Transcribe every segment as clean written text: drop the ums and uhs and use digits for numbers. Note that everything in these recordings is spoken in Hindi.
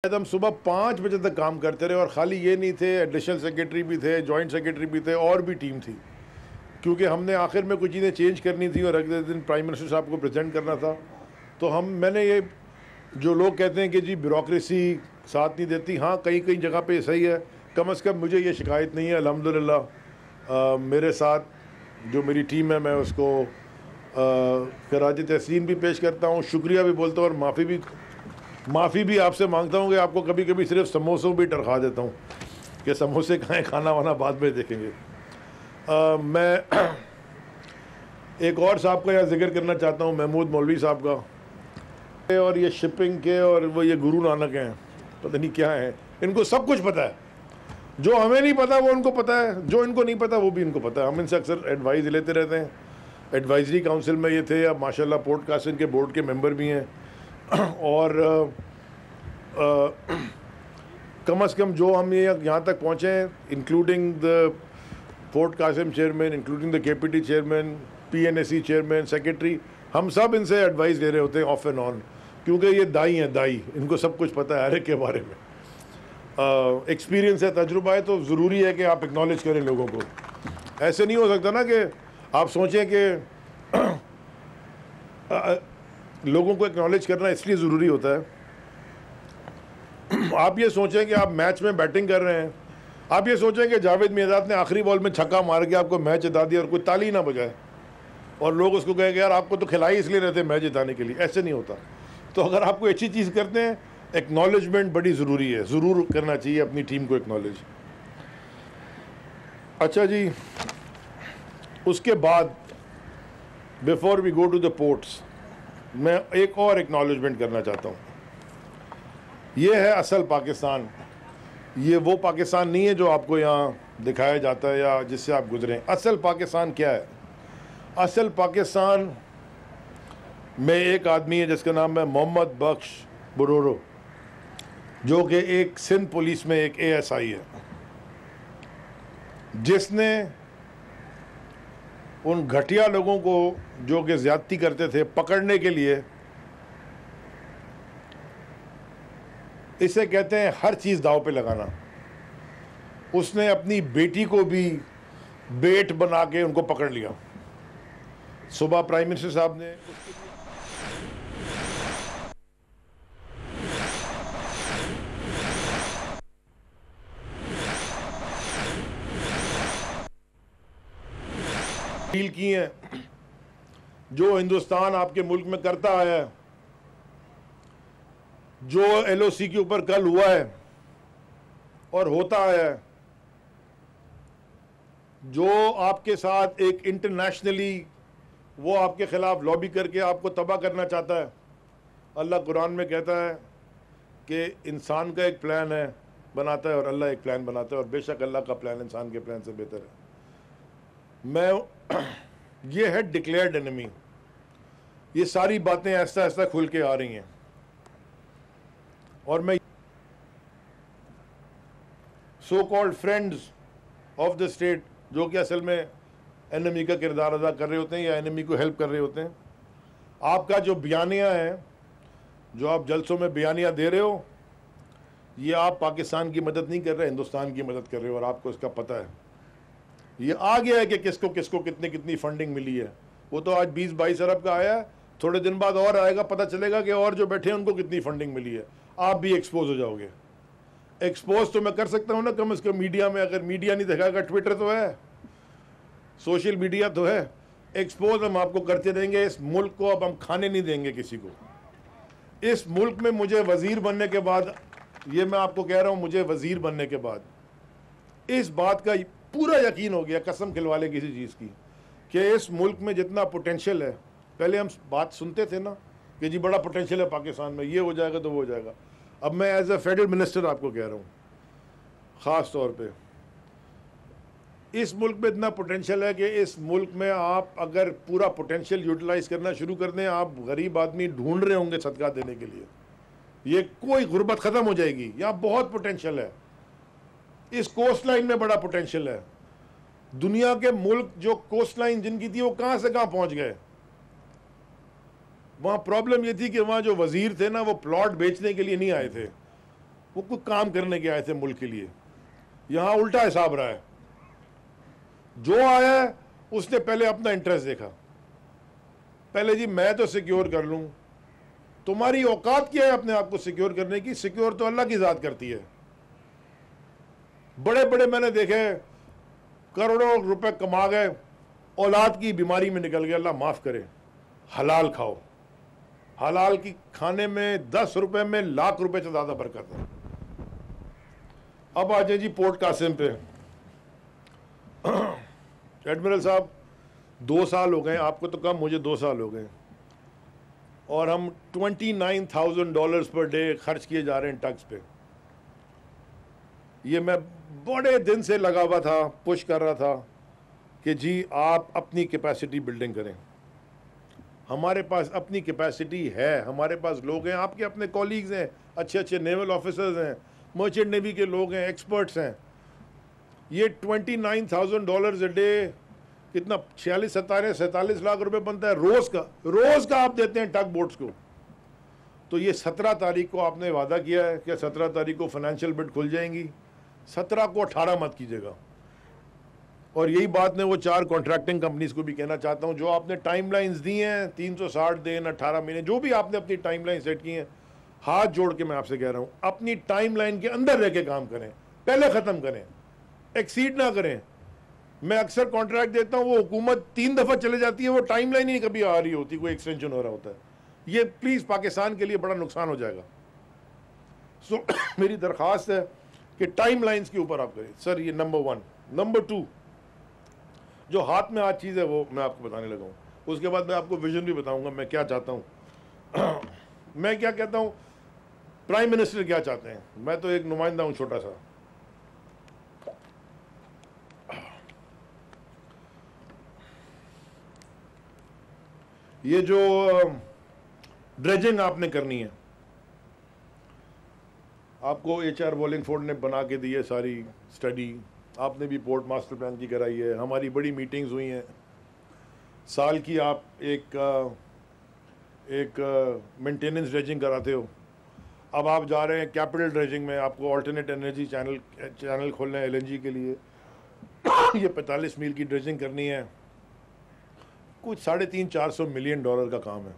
हम सुबह 5 बजे तक काम करते रहे और ख़ाली ये नहीं थे, एडिशनल सेक्रेटरी भी थे, जॉइंट सेक्रेटरी भी थे और भी टीम थी, क्योंकि हमने आखिर में कुछ चीज़ें चेंज करनी थी और अगले दिन प्राइम मिनिस्टर साहब को प्रेजेंट करना था। तो मैंने ये, जो लोग कहते हैं कि जी ब्यूरोक्रेसी साथ नहीं देती, हाँ कहीं कहीं जगह पे सही है, कम से कम मुझे ये शिकायत नहीं है अल्हम्दुलिल्लाह। मेरे साथ जो मेरी टीम है मैं उसको खराज तहसीन भी पेश करता हूँ, शुक्रिया भी बोलता हूँ और माफ़ी भी आपसे मांगता हूँ कि आपको कभी कभी सिर्फ समोसों भी टरखा देता हूँ कि समोसे खाएं, खाना वाना बाद में देखेंगे। मैं एक और साहब का यहाँ जिक्र करना चाहता हूँ, महमूद मौलवी साहब का। और ये शिपिंग के और वो ये गुरु नानक हैं, पता नहीं क्या है, इनको सब कुछ पता है। जो हमें नहीं पता वो उनको पता है, जो इनको नहीं पता वो भी इनको पता है। हम इनसे अक्सर एडवाइस लेते रहते हैं। एडवाइजरी काउंसिल में ये थे, अब माशाल्लाह पॉडकास्टिंग के बोर्ड के मेंबर भी हैं। और कम से कम जो हम ये यहाँ तक पहुँचे हैं, including the Fort Qasim chairman, including the KPT chairman, PNAC chairman, secretary, हम सब इनसे एडवाइस ले रहे होते हैं ऑफ एंड ऑन, क्योंकि ये दाई हैं, दाई, इनको सब कुछ पता है हर एक के बारे में। एक्सपीरियंस है, तजुर्बा है, तो ज़रूरी है कि आप एक्नॉलेज करें लोगों को। ऐसे नहीं हो सकता ना कि आप सोचें कि लोगों को एक्नॉलेज करना इसलिए ज़रूरी होता है। आप ये सोचें कि आप मैच में बैटिंग कर रहे हैं, आप ये सोचें कि जावेद मियादाद ने आखिरी बॉल में छक्का मार के आपको मैच जिता दिया और कोई ताली ना बजाए और लोग उसको कहेंगे यार आपको तो खिलाई इसलिए रहते मैच जिताने के लिए। ऐसे नहीं होता। तो अगर आप कोई अच्छी चीज़ करते हैं, एक्नॉलेजमेंट बड़ी ज़रूरी है, ज़रूर करना चाहिए अपनी टीम को एक्नॉलेज। अच्छा जी, उसके बाद before we go to the ports, मैं एक और एक्नॉलेजमेंट करना चाहता हूँ। ये है असल पाकिस्तान। ये वो पाकिस्तान नहीं है जो आपको यहाँ दिखाया जाता है या जिससे आप गुजरें। असल पाकिस्तान क्या है? असल पाकिस्तान में एक आदमी है जिसका नाम है मोहम्मद बख्श बुरोरो, जो कि एक सिंध पुलिस में एक ASI है, जिसने उन घटिया लोगों को जो कि ज़्यादती करते थे पकड़ने के लिए, इसे कहते हैं हर चीज़ दाव पे लगाना, उसने अपनी बेटी को भी बेट बना के उनको पकड़ लिया। सुबह प्राइम मिनिस्टर साहब ने डील की हैं जो हिंदुस्तान आपके मुल्क में करता आया है, जो LOC के ऊपर कल हुआ है और होता आया है, जो आपके साथ एक इंटरनेशनली वो आपके खिलाफ लॉबी करके आपको तबाह करना चाहता है। अल्लाह कुरान में कहता है कि इंसान का एक प्लान है बनाता है और अल्लाह एक प्लान बनाता है, और बेशक अल्लाह का प्लान इंसान के प्लान से बेहतर है। ये है डिक्लेयर्ड एनिमी। ये सारी बातें ऐसा ऐसा खुल के आ रही हैं और मैं so called friends of the state, जो कि असल में एनिमी का किरदार अदा कर रहे होते हैं या एनिमी को हेल्प कर रहे होते हैं। आपका जो बयानिया है, जो आप जलसों में बयानिया दे रहे हो, ये आप पाकिस्तान की मदद नहीं कर रहे, हिंदुस्तान की मदद कर रहे हो, और आपको इसका पता है। ये आ गया है कि किसको किसको कितनी कितनी फंडिंग मिली है। वो तो आज 20-22 अरब का आया है, थोड़े दिन बाद और आएगा, पता चलेगा कि और जो बैठे हैं उनको कितनी फंडिंग मिली है। आप भी एक्सपोज हो जाओगे। एक्सपोज तो मैं कर सकता हूँ ना कम से कम मीडिया में, अगर मीडिया नहीं दिखाएगा, ट्विटर तो है, सोशल मीडिया तो है। एक्सपोज हम आपको करते रहेंगे। इस मुल्क को अब हम खाने नहीं देंगे किसी को। इस मुल्क में मुझे वजीर बनने के बाद, ये मैं आपको कह रहा हूँ, मुझे वजीर बनने के बाद इस बात का पूरा यकीन हो गया, कसम खिलवा लें किसी चीज़ की, कि इस मुल्क में जितना पोटेंशियल है, पहले हम बात सुनते थे ना कि जी बड़ा पोटेंशियल है पाकिस्तान में, ये हो जाएगा तो वो हो जाएगा। अब मैं एज ए फेडरल मिनिस्टर आपको कह रहा हूँ, ख़ास तौर पे इस मुल्क में इतना पोटेंशियल है कि इस मुल्क में आप अगर पूरा पोटेंशियल यूटिलाइज करना शुरू कर दें, आप गरीब आदमी ढूंढ रहे होंगे सदका देने के लिए, ये कोई गुर्बत ख़त्म हो जाएगी। यहाँ बहुत पोटेंशियल है, इस कोस्ट लाइन में बड़ा पोटेंशियल है। दुनिया के मुल्क जो कोस्ट लाइन जिनकी थी वो कहाँ से कहाँ पहुँच गए। वहाँ प्रॉब्लम ये थी कि वहाँ जो वजीर थे ना, वो प्लॉट बेचने के लिए नहीं आए थे, वो कुछ काम करने के आए थे मुल्क के लिए। यहाँ उल्टा हिसाब रहा है, जो आया है उसने पहले अपना इंटरेस्ट देखा। पहले जी मैं तो सिक्योर कर लूँ, तुम्हारी औकात क्या है अपने आप को सिक्योर करने की? सिक्योर तो अल्लाह की ज़ात करती है। बड़े बड़े मैंने देखे करोड़ों रुपए कमा गए, औलाद की बीमारी में निकल गए, अल्लाह माफ़ करे। हलाल खाओ, हलाल की खाने में 10 रुपए में लाख रुपए से ज़्यादा बरकत है। अब आ जाए जी पोर्ट कासिम पे। एडमिरल साहब 2 साल हो गए, आपको तो कम, मुझे 2 साल हो गए, और हम $29,000 पर डे खर्च किए जा रहे हैं टग्स पे। ये मैं बड़े दिन से लगा हुआ था, पुश कर रहा था कि जी आप अपनी कैपेसिटी बिल्डिंग करें। हमारे पास अपनी कैपेसिटी है, हमारे पास लोग हैं, आपके अपने कॉलीग्स हैं, अच्छे अच्छे नेवल ऑफिसर्स हैं, मर्चेंट नेवी के लोग हैं, एक्सपर्ट्स हैं। ये $29,000 अ डे कितना 46-47 लाख रुपए बनता है रोज का आप देते हैं टग बोट्स को। तो ये 17 तारीख को आपने वादा किया है कि 17 तारीख को फाइनेंशियल बिड खुल जाएंगी, 17 को 18 मत कीजिएगा। और यही बात मैं वो 4 कॉन्ट्रैक्टिंग कंपनीज को भी कहना चाहता हूँ, जो आपने टाइमलाइंस दी हैं 360 दिन, 18 महीने, जो भी आपने अपनी टाइमलाइन सेट की हैं, हाथ जोड़ के मैं आपसे कह रहा हूँ अपनी टाइमलाइन के अंदर रह के काम करें, पहले ख़त्म करें, एक्सीड ना करें। मैं अक्सर कॉन्ट्रैक्ट देता हूँ, वो हुकूमत 3 दफ़ा चले जाती है, वो टाइमलाइन ही कभी आ रही होती, कोई एक्सटेंशन हो रहा होता है। ये प्लीज़ पाकिस्तान के लिए बड़ा नुकसान हो जाएगा। सो मेरी दरख्वास्त है कि टाइमलाइंस के ऊपर आप करें सर, ये नंबर 1। नंबर 2, जो हाथ में आज चीज़ है वो मैं आपको बताने लगा हूँ, उसके बाद मैं आपको विजन भी बताऊंगा मैं क्या चाहता हूँ। मैं क्या कहता हूँ, प्राइम मिनिस्टर क्या चाहते हैं, मैं तो एक नुमाइंदा हूँ छोटा सा। ये जो ड्रेजिंग आपने करनी है, आपको HR वॉलिंगफोर्ड ने बना के दी है सारी स्टडी, आपने भी पोर्ट मास्टर प्लान की कराई है, हमारी बड़ी मीटिंग्स हुई हैं साल की। आप एक मेंटेनेंस ड्रेजिंग कराते हो, अब आप जा रहे हैं कैपिटल ड्रेजिंग में, आपको अल्टरनेट एनर्जी चैनल खोलना है LNG के लिए। ये 45 मील की ड्रेजिंग करनी है, कुछ $350-400 मिलियन का काम है,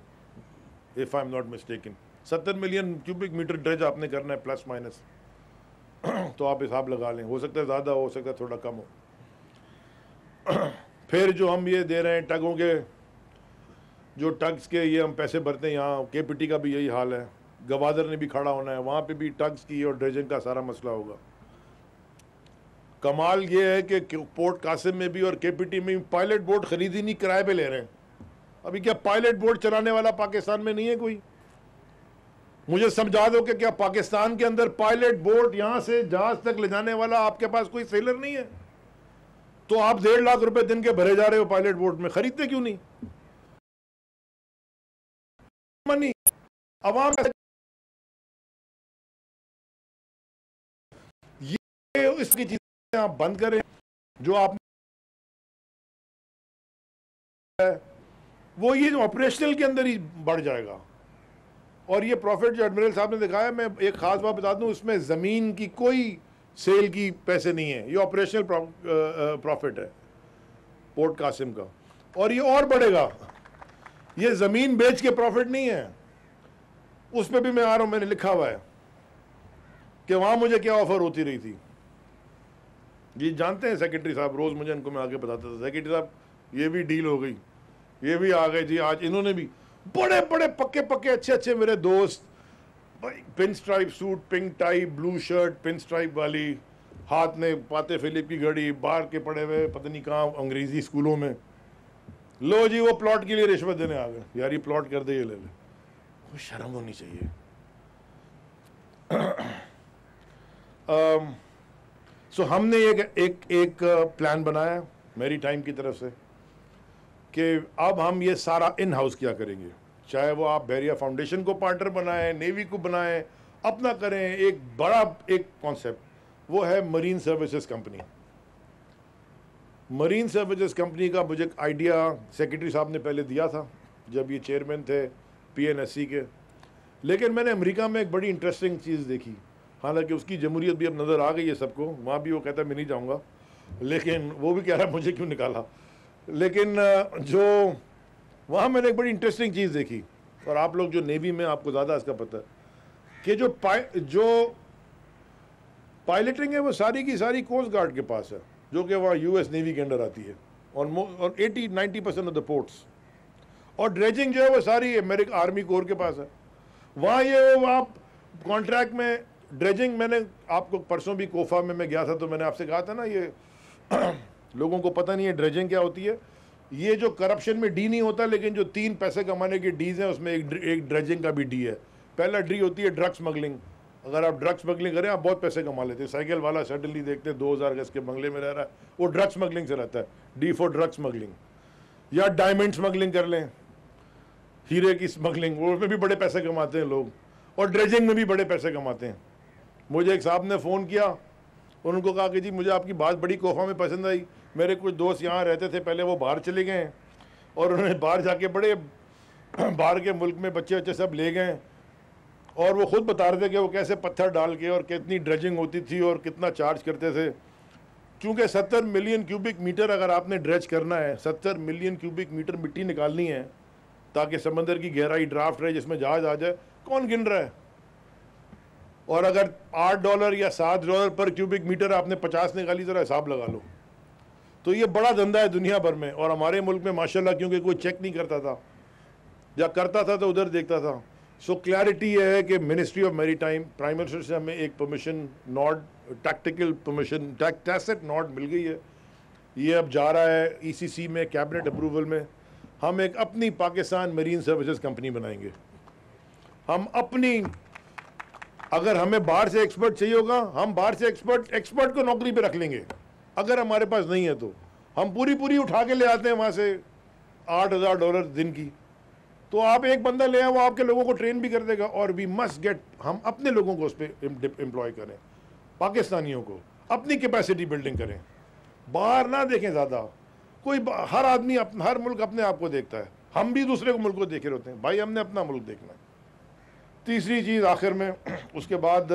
if I am not mistaken. 70 million cubic metre dredge आपने करना है प्लस माइनस। तो आप हिसाब लगा लें, हो सकता है ज़्यादा हो सकता है थोड़ा कम हो। फिर जो हम ये दे रहे हैं टगों के, जो टग्स के ये हम पैसे भरते हैं, यहाँ KPT का भी यही हाल है, गवादर ने भी खड़ा होना है, वहाँ पे भी टग्स की और ड्रेजिंग का सारा मसला होगा। कमाल ये है कि पोर्ट कासिम में भी और KPT में भी पायलट बोट खरीदी नहीं, किराए पे ले रहे हैं। अभी क्या पायलट बोट चलाने वाला पाकिस्तान में नहीं है कोई? मुझे समझा दो कि क्या पाकिस्तान के अंदर पायलट बोट यहां से जहाज तक ले जाने वाला आपके पास कोई सेलर नहीं है? तो आप 1.5 लाख रुपए दिन के भरे जा रहे हो पायलट बोट में, खरीदते क्यों नहीं? मनी अवाम, ये इसकी चीजें आप बंद करें। जो आप वो ये जो ऑपरेशनल के अंदर ही बढ़ जाएगा। और ये प्रॉफिट जो एडमिरल साहब ने दिखाया, मैं एक खास बात बता दूं, इसमें ज़मीन की कोई सेल की पैसे नहीं है, ये ऑपरेशनल प्रॉफिट है पोर्ट कासिम का, और ये और बढ़ेगा। ये ज़मीन बेच के प्रॉफिट नहीं है, उस पर भी मैं आ रहा हूँ, मैंने लिखा हुआ है कि वहाँ मुझे क्या ऑफर होती रही थी। जी जानते हैं सेक्रेटरी साहब, रोज़ मुझे इनको मैं आगे बताता था, सेक्रेटरी साहब ये भी डील हो गई, ये भी आ गए जी, आज इन्होंने भी बड़े बड़े पक्के पक्के अच्छे अच्छे मेरे दोस्त, pin stripe suit, pink tie, blue shirt, pin stripe वाली, हाथ में पाते फिलिप की घड़ी, बाहर के पड़े हुए पता नहीं कहाँ अंग्रेजी स्कूलों में, लो जी वो प्लॉट के लिए रिश्वत देने आ गए, यार ये प्लॉट कर दे, ये ले ले। वो शर्म होनी चाहिए। सो हमने एक प्लान बनाया मेरी टाइम की तरफ से कि अब हम ये सारा इन हाउस क्या करेंगे, चाहे वो आप बहरिया फाउंडेशन को पार्टनर बनाएं, नेवी को बनाएं, अपना करें। एक बड़ा एक कॉन्सेप्ट वो है marine services company. Marine services company का मुझे एक आइडिया सेक्रेटरी साहब ने पहले दिया था जब ये चेयरमैन थे PNSC के, लेकिन मैंने अमेरिका में एक बड़ी इंटरेस्टिंग चीज़ देखी। हालांकि उसकी जमहूरियत भी अब नज़र आ गई है सबको, वहाँ भी वो कहता है मैं नहीं जाऊँगा, लेकिन वो भी कह रहा है मुझे क्यों निकाला। लेकिन जो वहाँ मैंने एक बड़ी इंटरेस्टिंग चीज़ देखी, और आप लोग जो नेवी में आपको ज़्यादा इसका पता है, कि जो पायलटिंग है वो सारी की सारी कोस्ट गार्ड के पास है, जो कि वहाँ यूएस नेवी के अंडर आती है, और 80-90% ऑफ द पोर्ट्स, और ड्रेजिंग जो है वो सारी अमेरिका आर्मी कोर के पास है। वहाँ ये वो आप कॉन्ट्रैक्ट में ड्रेजिंग, मैंने आपको परसों भी कोफा में मैं गया था तो मैंने आपसे कहा था ना, ये लोगों को पता नहीं है ड्रेजिंग क्या होती है। ये जो करप्शन में डी नहीं होता, लेकिन जो 3 पैसे कमाने की डीज हैं उसमें एक ड्रेजिंग का भी डी है। पहला डी होती है ड्रग स्मगलिंग। अगर आप ड्रग स्मगलिंग करें आप बहुत पैसे कमा लेते हैं। साइकिल वाला सडनली देखते 2000 गज के बंगले में रह रहा है, वो ड्रग स्मगलिंग से रहता है, डी फॉर ड्रग स्मगलिंग। या डायमंड स्मगलिंग कर लें, हीरे की स्मगलिंग, उसमें भी बड़े पैसे कमाते हैं लोग, और ड्रेजिंग में भी बड़े पैसे कमाते हैं। मुझे एक साहब ने फ़ोन किया, उनको कहा कि जी मुझे आपकी बात बड़ी कोफा में पसंद आई, मेरे कुछ दोस्त यहाँ रहते थे पहले, वो बाहर चले गए हैं, और उन्होंने बाहर जाके बड़े बाहर के मुल्क में बच्चे बच्चे सब ले गए, और वो खुद बता रहे थे कि वो कैसे पत्थर डाल के और कितनी ड्रेजिंग होती थी और कितना चार्ज करते थे। क्योंकि 70 मिलियन क्यूबिक मीटर अगर आपने ड्रेज करना है, 70 मिलियन क्यूबिक मीटर मिट्टी निकालनी है ताकि समंदर की गहराई ड्राफ्ट रहे जिसमें जहाज आ जाए, कौन गिन रहा है? और अगर $8 या $7 पर क्यूबिक मीटर आपने 50 निकाली, ज़रा हिसाब लगा लो। तो ये बड़ा धंधा है दुनिया भर में, और हमारे मुल्क में माशाल्लाह क्योंकि कोई चेक नहीं करता था, या करता था तो उधर देखता था। सो क्लैरिटी ये है कि ministry of maritime, prime minister से हमें एक permission nod, tactical permission, tacit nod मिल गई है। ये अब जा रहा है ECC में, कैबिनेट अप्रूवल में। हम एक अपनी पाकिस्तान मरीन सर्विसेज कंपनी बनाएंगे। हम अपनी, अगर हमें बाहर से एक्सपर्ट चाहिए होगा, हम बाहर से एक्सपर्ट को नौकरी पे रख लेंगे। अगर हमारे पास नहीं है तो हम पूरी उठा के ले आते हैं वहाँ से $8,000 दिन की। तो आप एक बंदा ले आए, वो आपके लोगों को ट्रेन भी कर देगा। और वी मस्ट गेट, हम अपने लोगों को उस पर एम्प्लॉय करें, पाकिस्तानियों को, अपनी कैपेसिटी बिल्डिंग करें, बाहर ना देखें ज़्यादा। कोई हर आदमी हर मुल्क अपने आप को देखता है, हम भी दूसरे को मुल्क को देखे रहते हैं। भाई हमने अपना मुल्क देखना है। तीसरी चीज़ आखिर में, उसके बाद